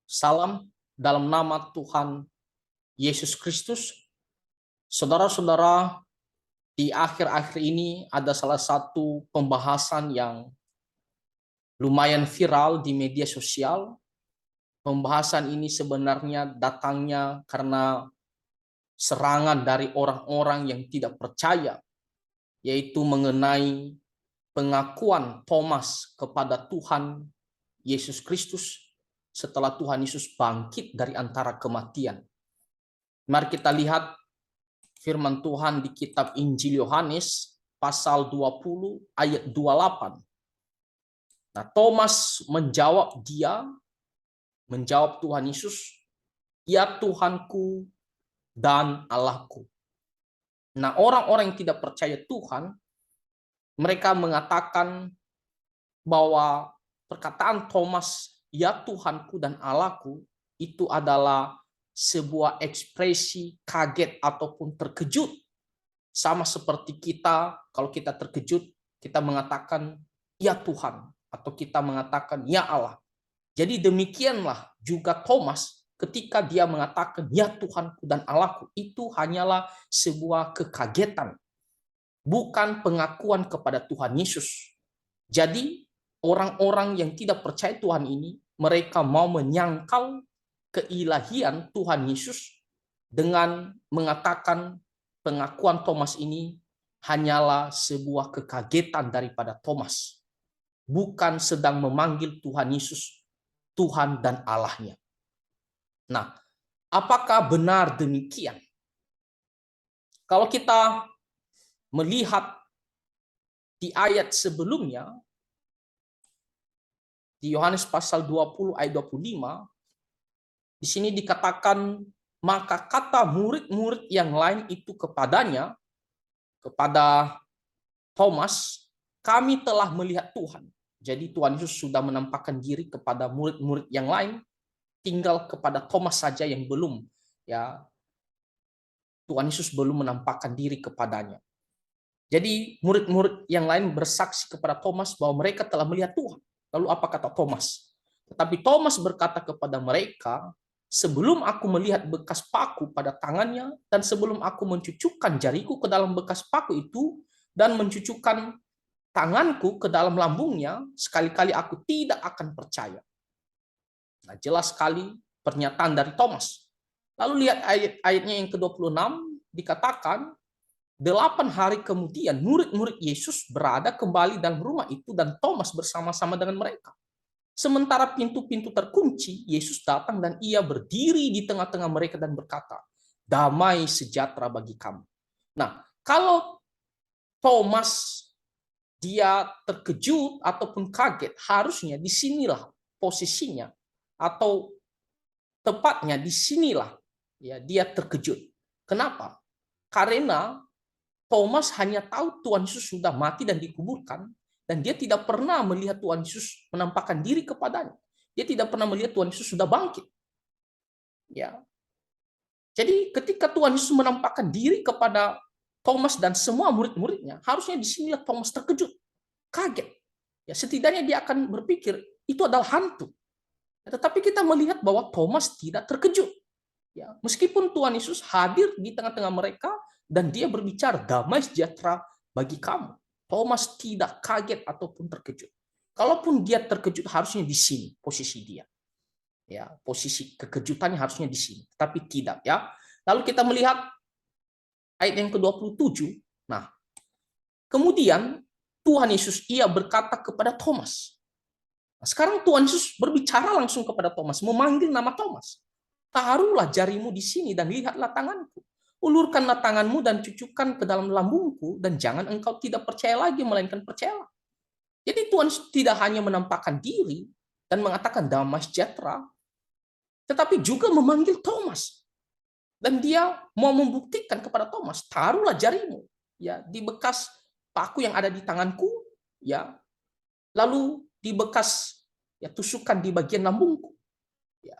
Salam dalam nama Tuhan Yesus Kristus. Saudara-saudara, di akhir-akhir ini ada salah satu pembahasan yang lumayan viral di media sosial. Pembahasan ini sebenarnya datangnya karena serangan dari orang-orang yang tidak percaya, yaitu mengenai pengakuan Thomas kepada Tuhan Yesus Kristus setelah Tuhan Yesus bangkit dari antara kematian. Mari kita lihat firman Tuhan di kitab Injil Yohanes pasal 20 ayat 28. Nah, Thomas menjawab Tuhan Yesus, "Ya Tuhanku dan Allahku." Nah, orang-orang yang tidak percaya Tuhan, mereka mengatakan bahwa perkataan Thomas, "Ya Tuhanku dan Allahku," itu adalah sebuah ekspresi kaget ataupun terkejut. Sama seperti kita, kalau kita terkejut, kita mengatakan, "Ya Tuhan," atau kita mengatakan, "Ya Allah." Jadi demikianlah juga Thomas ketika dia mengatakan, "Ya Tuhanku dan Allahku," itu hanyalah sebuah kekagetan, bukan pengakuan kepada Tuhan Yesus. Jadi orang-orang yang tidak percaya Tuhan ini, mereka mau menyangkal keilahian Tuhan Yesus dengan mengatakan pengakuan Thomas ini hanyalah sebuah kekagetan daripada Thomas, bukan sedang memanggil Tuhan Yesus Tuhan dan Allahnya. Nah, apakah benar demikian? Kalau kita melihat di ayat sebelumnya, di Yohanes pasal 20 ayat 25, di sini dikatakan, maka kata murid-murid yang lain itu kepada Thomas, "Kami telah melihat Tuhan." Jadi Tuhan Yesus sudah menampakkan diri kepada murid-murid yang lain, tinggal kepada Thomas saja yang belum. Ya, Tuhan Yesus belum menampakkan diri kepadanya. Jadi murid-murid yang lain bersaksi kepada Thomas bahwa mereka telah melihat Tuhan. Lalu apa kata Thomas? Tetapi Thomas berkata kepada mereka, "Sebelum aku melihat bekas paku pada tangannya, dan sebelum aku mencucukkan jariku ke dalam bekas paku itu, dan mencucukkan tanganku ke dalam lambungnya, sekali-kali aku tidak akan percaya." Nah, jelas sekali pernyataan dari Thomas. Lalu lihat ayatnya yang ke-26, dikatakan, 8 hari kemudian murid-murid Yesus berada kembali dalam rumah itu dan Thomas bersama-sama dengan mereka. Sementara pintu-pintu terkunci, Yesus datang dan ia berdiri di tengah-tengah mereka dan berkata, "Damai sejahtera bagi kamu." Nah, kalau Thomas dia terkejut ataupun kaget, harusnya disinilah posisinya, atau tepatnya disinilah ya dia terkejut. Kenapa? Karena Thomas hanya tahu Tuhan Yesus sudah mati dan dikuburkan, dan dia tidak pernah melihat Tuhan Yesus menampakkan diri kepadanya. Dia tidak pernah melihat Tuhan Yesus sudah bangkit. Ya. Jadi ketika Tuhan Yesus menampakkan diri kepada Thomas dan semua murid-muridnya, harusnya disinilah Thomas terkejut, kaget. Ya, setidaknya dia akan berpikir itu adalah hantu. Tetapi kita melihat bahwa Thomas tidak terkejut. Ya, meskipun Tuhan Yesus hadir di tengah-tengah mereka dan dia berbicara, "Damai sejahtera bagi kamu." Thomas tidak kaget ataupun terkejut. Kalaupun dia terkejut, harusnya di sini posisi dia. Ya, posisi kekejutannya harusnya di sini, tapi tidak ya. Lalu kita melihat ayat yang ke-27. Nah, kemudian Tuhan Yesus ia berkata kepada Thomas. Nah, sekarang Tuhan Yesus berbicara langsung kepada Thomas, memanggil nama Thomas. "Taruhlah jarimu di sini dan lihatlah tanganku. Ulurkanlah tanganmu dan cucukkan ke dalam lambungku, dan jangan engkau tidak percaya lagi, melainkan percayalah." Jadi Tuhan tidak hanya menampakkan diri dan mengatakan damai sejahtera, tetapi juga memanggil Thomas. Dan dia mau membuktikan kepada Thomas, "Taruhlah jarimu ya di bekas paku yang ada di tanganku, ya, lalu di bekas ya tusukan di bagian lambungku." Ya.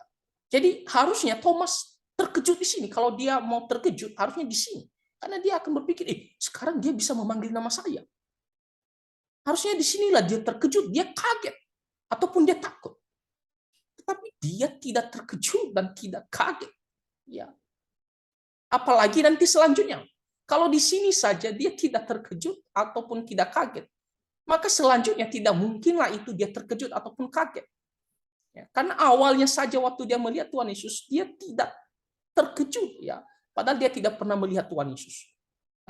Jadi harusnya Thomas terkejut di sini. Kalau dia mau terkejut, harusnya di sini. Karena dia akan berpikir, sekarang dia bisa memanggil nama saya. Harusnya di sinilah dia terkejut, dia kaget, ataupun dia takut. tetapi dia tidak terkejut dan tidak kaget. Ya. Apalagi nanti selanjutnya. Kalau di sini saja dia tidak terkejut ataupun tidak kaget, maka selanjutnya tidak mungkinlah itu dia terkejut ataupun kaget. Ya, karena awalnya saja waktu dia melihat Tuhan Yesus, dia tidak terkejut, ya. Padahal dia tidak pernah melihat Tuhan Yesus.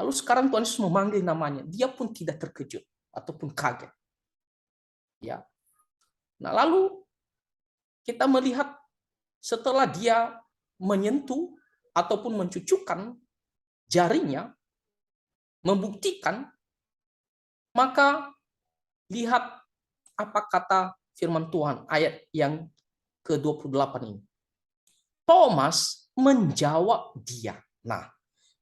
Lalu sekarang Tuhan Yesus memanggil namanya, dia pun tidak terkejut ataupun kaget. Ya. Nah, lalu kita melihat setelah dia menyentuh ataupun mencucukkan jarinya, membuktikan, maka lihat apa kata firman Tuhan ayat yang ke-28 ini. Thomas menjawab dia. Nah,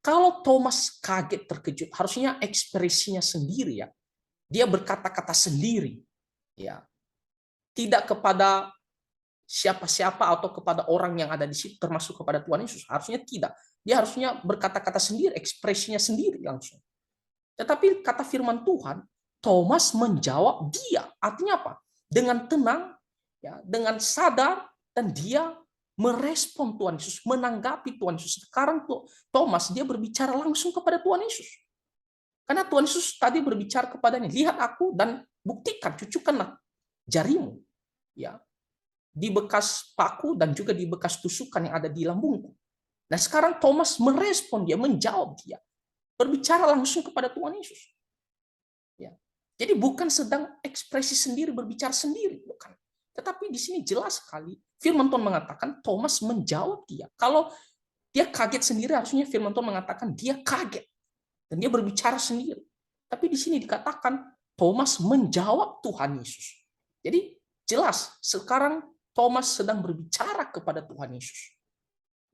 kalau Thomas kaget terkejut, harusnya ekspresinya sendiri, ya. Dia berkata-kata sendiri, ya. Tidak kepada siapa-siapa atau kepada orang yang ada di situ, termasuk kepada Tuhan Yesus. Harusnya tidak. Dia harusnya berkata-kata sendiri, ekspresinya sendiri langsung. Tetapi kata firman Tuhan, Thomas menjawab dia. Artinya apa? Dengan tenang, ya, dengan sadar, dan dia merespon Tuhan Yesus, menanggapi Tuhan Yesus. Sekarang Thomas dia berbicara langsung kepada Tuhan Yesus. Karena Tuhan Yesus tadi berbicara kepadanya, lihat aku dan buktikan, cucukkanlah jarimu, ya, di bekas paku dan juga di bekas tusukan yang ada di lambungku. Nah, sekarang Thomas merespon dia, menjawab dia, berbicara langsung kepada Tuhan Yesus. Ya. Jadi bukan sedang ekspresi sendiri, berbicara sendiri, bukan. Tetapi di sini jelas sekali firman Tuhan mengatakan Thomas menjawab dia. Kalau dia kaget sendiri, harusnya firman Tuhan mengatakan dia kaget dan dia berbicara sendiri. Tapi di sini dikatakan Thomas menjawab Tuhan Yesus. Jadi jelas sekarang Thomas sedang berbicara kepada Tuhan Yesus.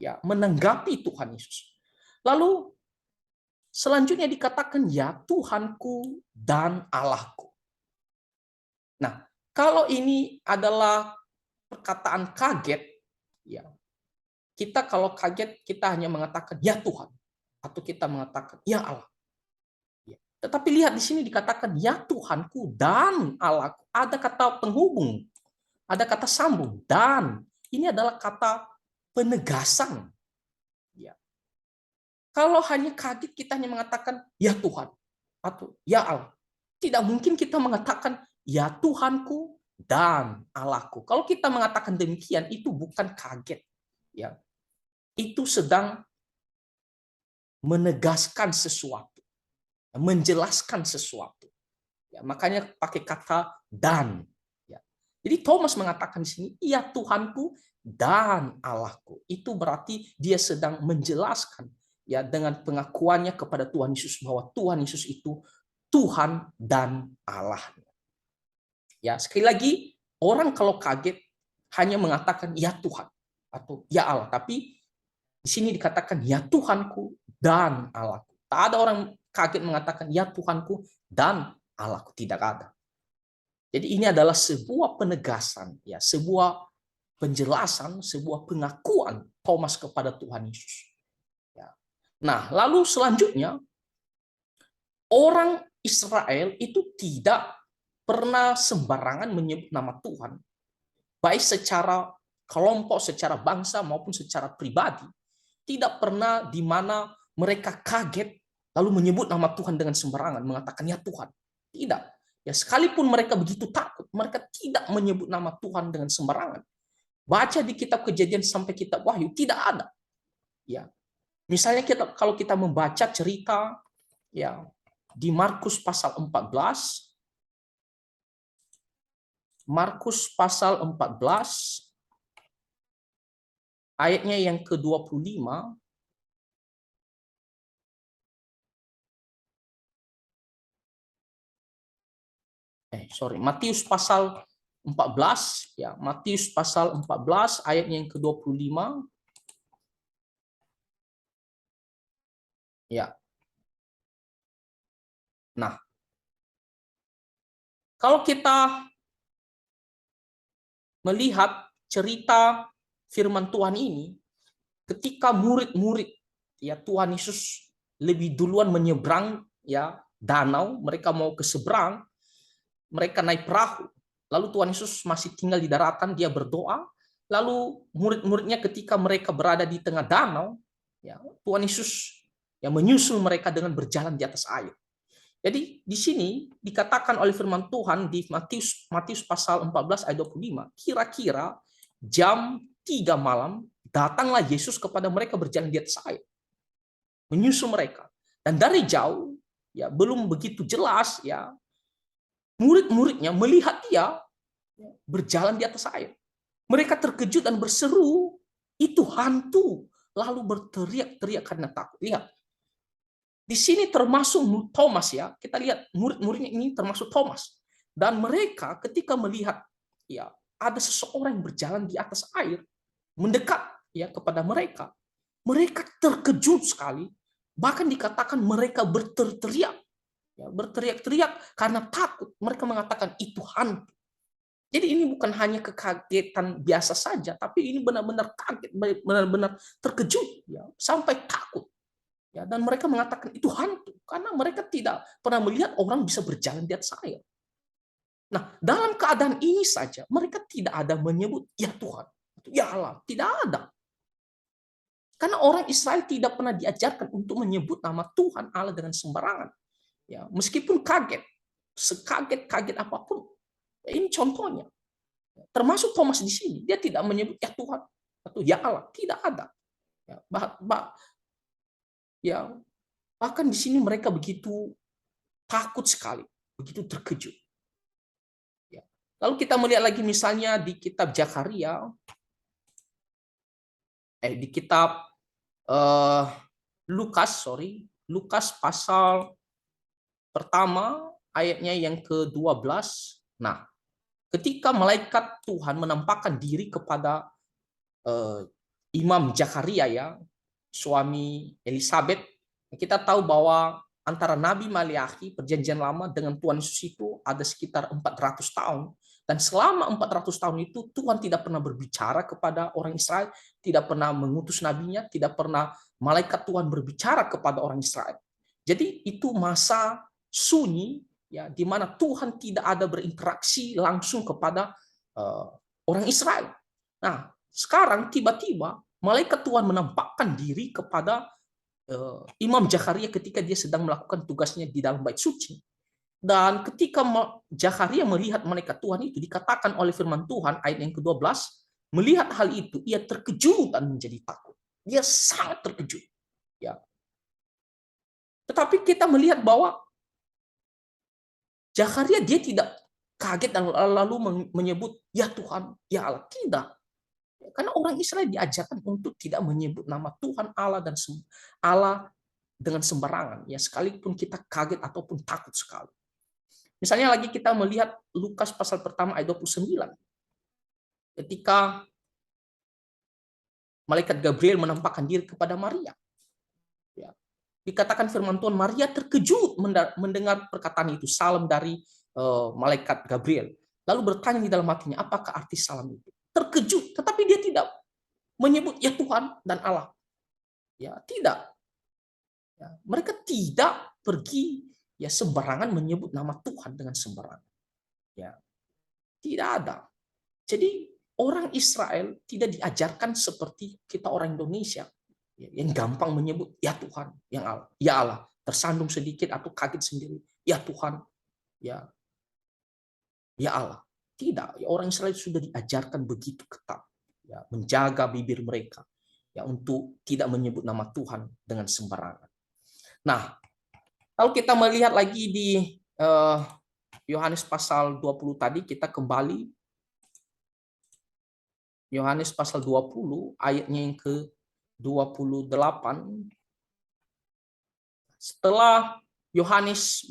Ya, menanggapi Tuhan Yesus. Lalu selanjutnya dikatakan, ya Tuhanku dan Allahku. Nah, kalau ini adalah perkataan kaget, ya, kita kalau kaget kita hanya mengatakan ya Tuhan atau kita mengatakan ya Allah. Ya. Tetapi lihat di sini dikatakan ya Tuhanku dan Allahku. Ada kata penghubung, ada kata sambung, dan ini adalah kata penegasan. Ya. Kalau hanya kaget kita hanya mengatakan ya Tuhan atau ya Allah. Tidak mungkin kita mengatakan ya Tuhanku dan Allahku. Kalau kita mengatakan demikian, itu bukan kaget. Ya. Itu sedang menegaskan sesuatu, menjelaskan sesuatu. Ya, makanya pakai kata dan. Ya. Jadi Thomas mengatakan di sini, iya Tuhanku dan Allahku. Itu berarti dia sedang menjelaskan, ya, dengan pengakuannya kepada Tuhan Yesus bahwa Tuhan Yesus itu Tuhan dan Allah. Ya, sekali lagi, orang kalau kaget hanya mengatakan ya Tuhan atau ya Allah, tapi di sini dikatakan ya Tuhanku dan Allahku. Tak ada orang kaget mengatakan ya Tuhanku dan Allahku, tidak ada. Jadi ini adalah sebuah penegasan, ya, sebuah penjelasan, sebuah pengakuan Thomas kepada Tuhan Yesus. Ya. Nah, lalu selanjutnya orang Israel itu tidak pernah sembarangan menyebut nama Tuhan, baik secara kelompok, secara bangsa maupun secara pribadi. Tidak pernah di mana mereka kaget lalu menyebut nama Tuhan dengan sembarangan, mengatakan ya Tuhan. Tidak. Ya, sekalipun mereka begitu takut, mereka tidak menyebut nama Tuhan dengan sembarangan. Baca di kitab Kejadian sampai kitab Wahyu, tidak ada. Ya. Misalnya kalau kita membaca cerita, ya, di Markus pasal 14, Markus pasal 14 ayatnya yang ke-25. Matius pasal 14, ya, Matius pasal 14 ayatnya yang ke-25. Ya. Nah, kalau kita melihat cerita firman Tuhan ini, ketika murid-murid, ya, Tuhan Yesus lebih duluan menyeberang, ya, danau, mereka mau ke seberang, mereka naik perahu. Lalu Tuhan Yesus masih tinggal di daratan, dia berdoa, Lalu murid-muridnya ketika mereka berada di tengah danau, ya, Tuhan Yesus yang menyusul mereka dengan berjalan di atas air. Jadi di sini dikatakan oleh firman Tuhan di Matius pasal 14 ayat 25, kira-kira jam 3 malam datanglah Yesus kepada mereka berjalan di atas air, menyusul mereka. Dan dari jauh, ya belum begitu jelas, ya murid-muridnya melihat dia berjalan di atas air. Mereka terkejut dan berseru, itu hantu. Lalu berteriak-teriak karena takut. Lihat, di sini termasuk Thomas, ya. Kita lihat murid-muridnya ini termasuk Thomas. Dan mereka ketika melihat, ya, ada seseorang yang berjalan di atas air, mendekat, ya, kepada mereka. Mereka terkejut sekali. Bahkan dikatakan mereka berteriak, ya, berteriak-teriak karena takut. Mereka mengatakan itu hantu. Jadi ini bukan hanya kekagetan biasa saja, tapi ini benar-benar kaget, benar-benar terkejut, ya, sampai takut. Ya, dan mereka mengatakan itu hantu karena mereka tidak pernah melihat orang bisa berjalan di atas air. Nah, dalam keadaan ini saja mereka tidak ada menyebut ya Tuhan, ya Allah, tidak ada. Karena orang Israel tidak pernah diajarkan untuk menyebut nama Tuhan Allah dengan sembarangan. Ya, meskipun kaget, sekaget-kaget apapun. Ya, ini contohnya. Termasuk Thomas di sini, dia tidak menyebut ya Tuhan atau ya Allah, tidak ada. Ya, ya, bahkan di sini mereka begitu takut sekali, begitu terkejut. Ya. Lalu kita melihat lagi misalnya di kitab Zakaria, di kitab Lukas pasal pertama ayatnya yang ke-12. Nah, ketika malaikat Tuhan menampakkan diri kepada Imam Zakaria, ya, suami Elizabeth, kita tahu bahwa antara Nabi Maliaki perjanjian lama dengan Tuhan Yesus itu ada sekitar 400 tahun. Dan selama 400 tahun itu Tuhan tidak pernah berbicara kepada orang Israel, tidak pernah mengutus nabinya, tidak pernah malaikat Tuhan berbicara kepada orang Israel. Jadi itu masa sunyi, ya, di mana Tuhan tidak ada berinteraksi langsung kepada orang Israel. Nah, sekarang tiba-tiba malaikat Tuhan menampakkan diri kepada Imam Zakaria ketika dia sedang melakukan tugasnya di dalam bait suci. Dan ketika Zakaria melihat malaikat Tuhan itu, dikatakan oleh firman Tuhan ayat yang ke-12, melihat hal itu ia terkejut dan menjadi takut. Dia sangat terkejut. Ya. Tetapi kita melihat bahwa Zakaria dia tidak kaget dan lalu menyebut ya Tuhan, ya Allah. Tidak. Karena orang Israel diajarkan untuk tidak menyebut nama Tuhan Allah dan Allah dengan sembarangan, ya, sekalipun kita kaget ataupun takut sekali. Misalnya lagi kita melihat Lukas pasal pertama ayat 29. Ketika malaikat Gabriel menampakkan diri kepada Maria. Ya. Dikatakan firman Tuhan, Maria terkejut mendengar perkataan itu, salam dari malaikat Gabriel. Lalu bertanya di dalam hatinya, apakah arti salam itu? Terkejut, tetapi dia tidak menyebut ya Tuhan dan Allah. Ya, tidak. Ya, mereka tidak pergi, ya, sembarangan menyebut nama Tuhan dengan sembarangan. Ya, tidak ada. Jadi orang Israel tidak diajarkan seperti kita orang Indonesia, ya, yang gampang menyebut ya Tuhan, yang Allah, ya Allah, tersandung sedikit atau kaget sendiri, ya Tuhan, ya Allah. Tidak, ya, orang Israel sudah diajarkan begitu ketat, ya, menjaga bibir mereka, ya, untuk tidak menyebut nama Tuhan dengan sembarangan. Nah, kalau kita melihat lagi di Yohanes pasal 20 tadi, kita kembali Yohanes pasal 20 ayatnya yang ke-28. Setelah Yohanes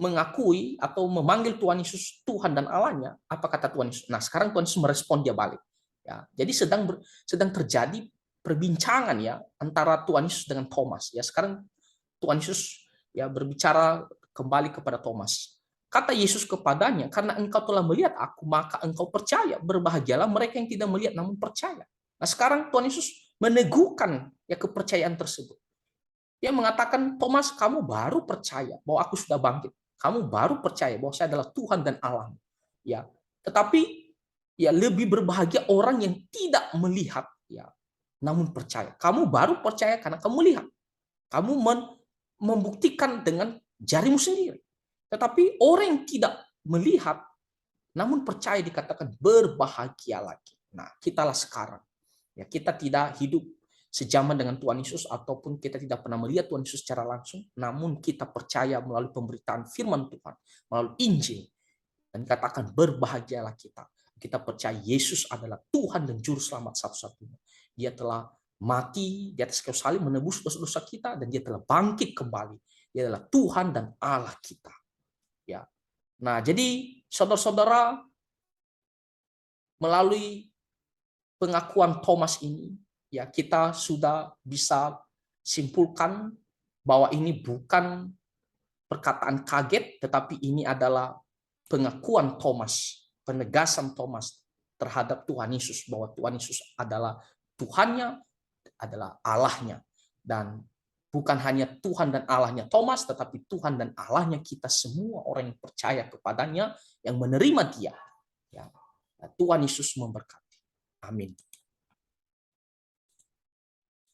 mengakui atau memanggil Tuhan Yesus Tuhan dan Allahnya, apa kata Tuhan Yesus? Nah, sekarang Tuhan Yesus merespon dia balik. Ya, jadi sedang terjadi perbincangan, ya, antara Tuhan Yesus dengan Thomas. Ya, sekarang Tuhan Yesus, ya, berbicara kembali kepada Thomas. Kata Yesus kepadanya, karena engkau telah melihat aku, maka engkau percaya. Berbahagialah mereka yang tidak melihat namun percaya. Nah, sekarang Tuhan Yesus meneguhkan, ya, kepercayaan tersebut. Dia mengatakan, Thomas, kamu baru percaya bahwa aku sudah bangkit. Kamu baru percaya bahwa saya adalah Tuhan dan Allah. Ya, tetapi, Ya, lebih berbahagia orang yang tidak melihat, ya, namun percaya. Kamu baru percaya karena kamu lihat. Kamu membuktikan dengan jarimu sendiri. Tetapi orang yang tidak melihat namun percaya dikatakan berbahagia lagi. Nah, kitalah sekarang. Ya, kita tidak hidup sejaman dengan Tuhan Yesus ataupun kita tidak pernah melihat Tuhan Yesus secara langsung, namun kita percaya melalui pemberitaan firman Tuhan, melalui Injil, dan katakan berbahagialah kita. Kita percaya Yesus adalah Tuhan dan Juru Selamat satu-satunya. Dia telah mati di atas kayu salib menebus dosa-dosa kita dan dia telah bangkit kembali. Dia adalah Tuhan dan Allah kita. Ya. Nah, jadi saudara-saudara, melalui pengakuan Thomas ini, ya kita sudah bisa simpulkan bahwa ini bukan perkataan kaget, tetapi ini adalah pengakuan Thomas, penegasan Thomas terhadap Tuhan Yesus, bahwa Tuhan Yesus adalah Tuhannya, adalah Allahnya. Dan bukan hanya Tuhan dan Allahnya Thomas, tetapi Tuhan dan Allahnya kita semua orang yang percaya kepadanya, yang menerima dia. Ya. Tuhan Yesus memberkati. Amin.